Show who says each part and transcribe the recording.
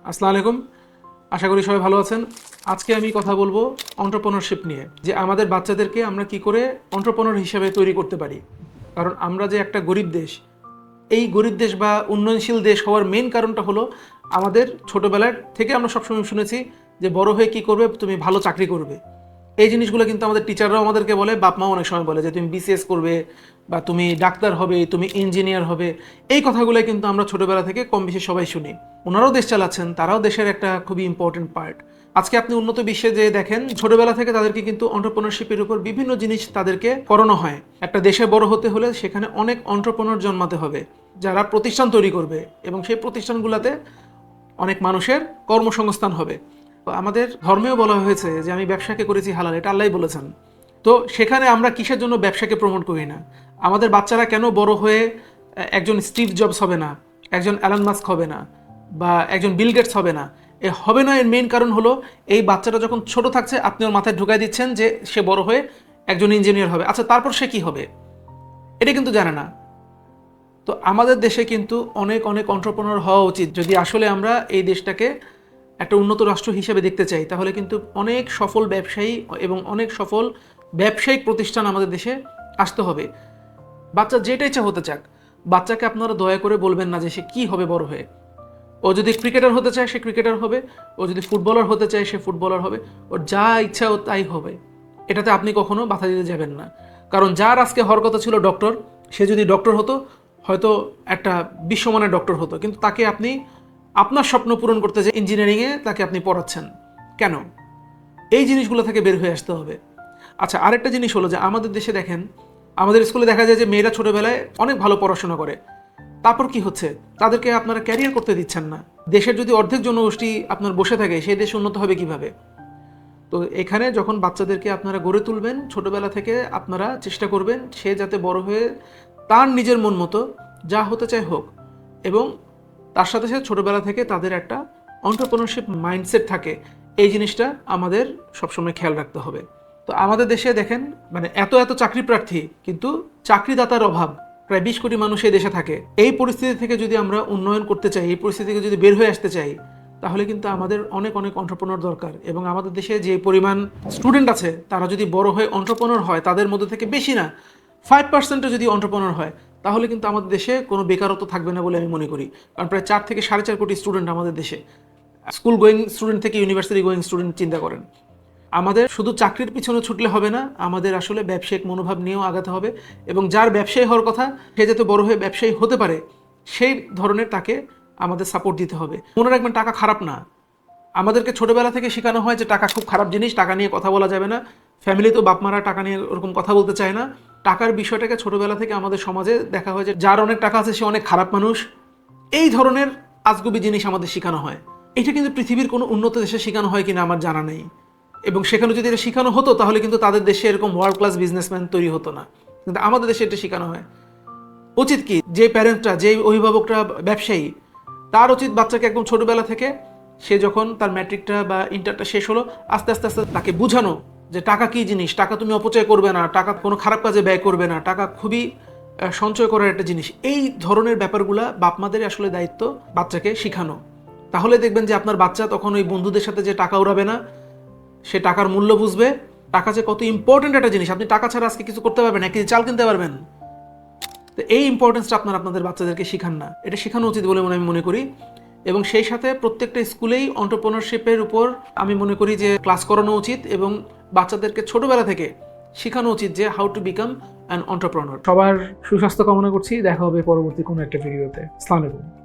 Speaker 1: আসসালামু আলাইকুম। আশা করি সবাই ভালো আছেন। আজকে আমি কথা বলবো এন্টারপ্রেনারশিপ নিয়ে, যে আমাদের বাচ্চাদেরকে আমরা কি করে এন্টারপ্রেনার হিসেবে তৈরি করতে পারি। কারণ আমরা যে একটা গরিব দেশ, এই গরিব দেশ বা উন্নয়নশীল দেশ হওয়ার মেইন কারণটা হলো আমাদের ছোটবেলার থেকে আমরা সবসময় শুনেছি যে বড় হয়ে কি করবে, তুমি ভালো চাকরি করবে। এই জিনিসগুলো কিন্তু আমাদের টিচাররাও আমাদেরকে বলে, বাপ মাও অনেক সময় বলে যে তুমি বিসিএস করবে বা তুমি ডাক্তার হবে, তুমি ইঞ্জিনিয়ার হবে। এই কথাগুলো কিন্তু আমরা ছোটবেলা থেকে কম বেশি সবাই শুনি। ওনারাও দেশ চালাচ্ছেন, তারাও দেশের একটা খুবই ইম্পর্টেন্ট পার্ট। আজকে আপনি উন্নত বিশ্বে যে দেখেন, ছোটবেলা থেকে তাদেরকে কিন্তু এন্টারপ্রেনারশিপের উপর বিভিন্ন জিনিস তাদেরকে করানো হয়। একটা দেশে বড় হতে হলে সেখানে অনেক এন্টারপ্রেনার জন্মাতে হবে, যারা প্রতিষ্ঠান তৈরি করবে, এবং সেই প্রতিষ্ঠানগুলোতে অনেক মানুষের কর্মসংস্থান হবে। তো আমাদের ধর্মেও বলা হয়েছে যে আমি ব্যবসাকে করেছি হালাল, এটা আল্লাহই বলেছেন। তো সেখানে আমরা কিসের জন্য ব্যবসাকে প্রমোট করি না? আমাদের বাচ্চারা কেন বড় হয়ে একজন স্টিভ জবস হবে না, একজন অ্যালান মাস্ক হবে না, বা একজন বিল গেটস হবে না? হবে না, এর মেইন কারণ হলো এই বাচ্চাটা যখন ছোট থাকছে আপনি ওর মাথায় ঢুকাই দিচ্ছেন যে সে বড় হয়ে একজন ইঞ্জিনিয়ার হবে। আচ্ছা, তারপর সে কি হবে এটা কিন্তু জানে না। তো আমাদের দেশে কিন্তু অনেক অনেক এন্টারপ্রেনার হওয়া উচিত। যদি আসলে আমরা এই দেশটাকে একটা উন্নত রাষ্ট্র হিসেবে দেখতে চাই, তাহলে কিন্তু অনেক সফল ব্যবসায়ী এবং অনেক সফল ব্যবসায়িক প্রতিষ্ঠান আমাদের দেশে আসতে হবে। বাচ্চা যেটা ইচ্ছা হতে চাক, বাচ্চাকে আপনারা দয়া করে বলবেন না যে সে কি হবে বড় হয়ে। ও যদি ক্রিকেটার হতে চায় সে ক্রিকেটার হবে, ও যদি ফুটবলার হতে চায় সে ফুটবলার হবে, ওর যা ইচ্ছা ও তাই হবে। এটাতে আপনি কখনো বাধা দিতে যাবেন না। কারণ যার আজকে হওয়ার কথা ছিল ডক্টর, সে যদি ডক্টর হতো হয়তো একটা বিশ্বমানের ডক্টর হতো, কিন্তু তাকে আপনি আপনার স্বপ্ন পূরণ করতে যে ইঞ্জিনিয়ারিংয়ে তাকে আপনি পড়াচ্ছেন কেন? এই জিনিসগুলো থেকে বের হয়ে আসতে হবে। আচ্ছা, আরেকটা জিনিস হলো যে আমাদের দেশে দেখেন, আমাদের স্কুলে দেখা যায় যে মেয়েরা ছোটবেলায় অনেক ভালো পড়াশোনা করে, তারপর কি হচ্ছে, তাদেরকে আপনারা ক্যারিয়ার করতে দিচ্ছেন না। দেশের যদি অর্ধেক জনগোষ্ঠী আপনার বসে থাকে, সেই দেশ উন্নত হবে কিভাবে? তো এখানে যখন বাচ্চাদেরকে আপনারা গড়ে তুলবেন ছোটবেলা থেকে, আপনারা চেষ্টা করবেন সে যাতে বড় হয়ে তার নিজের মন মতো যা হতে চায় হোক, এবং তার সাথে সাথে ছোটবেলা থেকে তাদের একটা এন্টারপ্রেনারশিপ মাইন্ডসেট থাকে। এই জিনিসটা আমাদের সবসময় খেয়াল রাখতে হবে। তো আমাদের দেশে দেখেন, মানে এত এত চাকরি প্রার্থী, কিন্তু চাকরিদাতার অভাব। প্রায় 20 কোটি মানুষ এই দেশে থাকে। এই পরিস্থিতি থেকে যদি আমরা উন্নয়ন করতে চাই, এই পরিস্থিতি থেকে যদি বের হয়ে আসতে চাই, তাহলে কিন্তু আমাদের অনেক অনেক এন্টারপ্রেনার দরকার। এবং আমাদের দেশে যে পরিমাণ স্টুডেন্ট আছে, তারা যদি বড় হয়ে এন্টারপ্রেনার হয়, তাদের মধ্যে থেকে বেশি না 5% যদি এন্টারপ্রেনার হয়, তাহলে কিন্তু আমাদের দেশে কোনো বেকারত্ব থাকবে না বলে আমি মনে করি। কারণ প্রায় 4 থেকে 4.5 কোটি স্টুডেন্ট আমাদের দেশে, স্কুল গোয়িং স্টুডেন্ট থেকে ইউনিভার্সিটি গোয়িং স্টুডেন্ট চিন্তা করেন। আমাদের শুধু চাকরির পিছনে ছুটলে হবে না, আমাদের আসলে ব্যবসায়িক মনোভাব নিয়েও আগাতে হবে। এবং যার ব্যবসায়ী হওয়ার কথা, সে যাতে বড় হয়ে ব্যবসায়ী হতে পারে, সেই ধরনের তাকে আমাদের সাপোর্ট দিতে হবে। মনে রাখবেন, টাকা খারাপ না। আমাদেরকে ছোটবেলা থেকে শেখানো হয় যে টাকা খুব খারাপ জিনিস, টাকা নিয়ে কথা বলা যাবে না। ফ্যামিলিতেও বাপ মারা টাকা নিয়ে ওরকম কথা বলতে চায় না। টাকার বিষয়টাকে ছোটবেলা থেকে আমাদের সমাজে দেখা হয় যে যার অনেক টাকা আছে সে অনেক খারাপ মানুষ। এই ধরনের আজগুবি জিনিস আমাদের শেখানো হয়। এটা কিন্তু পৃথিবীর কোনো উন্নত দেশে শেখানো হয় কিনা আমার জানা নেই। এবং সেখানে যদি এটা শেখানো হতো, তাহলে কিন্তু তাদের দেশে এরকম ওয়ার্ল্ড ক্লাস বিজনেসম্যান তৈরি হতো না। কিন্তু আমাদের দেশে এটা শেখানো হয়। উচিত কি, যে প্যারেন্টরা, যে অভিভাবকরা ব্যবসায়ী, তার উচিত বাচ্চাকে একদম ছোটবেলা থেকে, সে যখন তার ম্যাট্রিকটা বা ইন্টারটা শেষ হলো, আস্তে আস্তে আস্তে তাকে বুঝানো যে টাকা কী জিনিস, টাকা তুমি অপচয় করবে না, টাকা কোনো খারাপ কাজে ব্যয় করবে না, টাকা খুবই সঞ্চয় করার একটা জিনিস। এই ধরনের ব্যাপারগুলা বাপ-মাদের আসলে দায়িত্ব বাচ্চাকে শেখানো। তাহলে দেখবেন যে আপনার বাচ্চা তখন ওই বন্ধুদের সাথে যে টাকা উড়াবে না, সে টাকার মূল্য বুঝবে। টাকা যে কত ইম্পর্টেন্ট একটা জিনিস, আপনি টাকা ছাড়া আজকে কিছু করতে পারবেন, এক কেজি চাল কিনতে পারবেন। তো এই ইম্পর্টেন্সটা আপনারা আপনাদের বাচ্চাদেরকে শেখান না, এটা শেখানো উচিত বলে আমি মনে করি। এবং সেই সাথে প্রত্যেকটা স্কুলেই এন্টারপ্রেনারশিপের উপর আমি মনে করি যে ক্লাস করানো উচিত, এবং বাচ্চাদেরকে ছোটবেলা থেকে শেখানো উচিত যে how to become an entrepreneur. সবার সুস্বাস্থ্য কামনা করছি। দেখা হবে পরবর্তী কোনো একটা ভিডিওতে। আসসালামু আলাইকুম।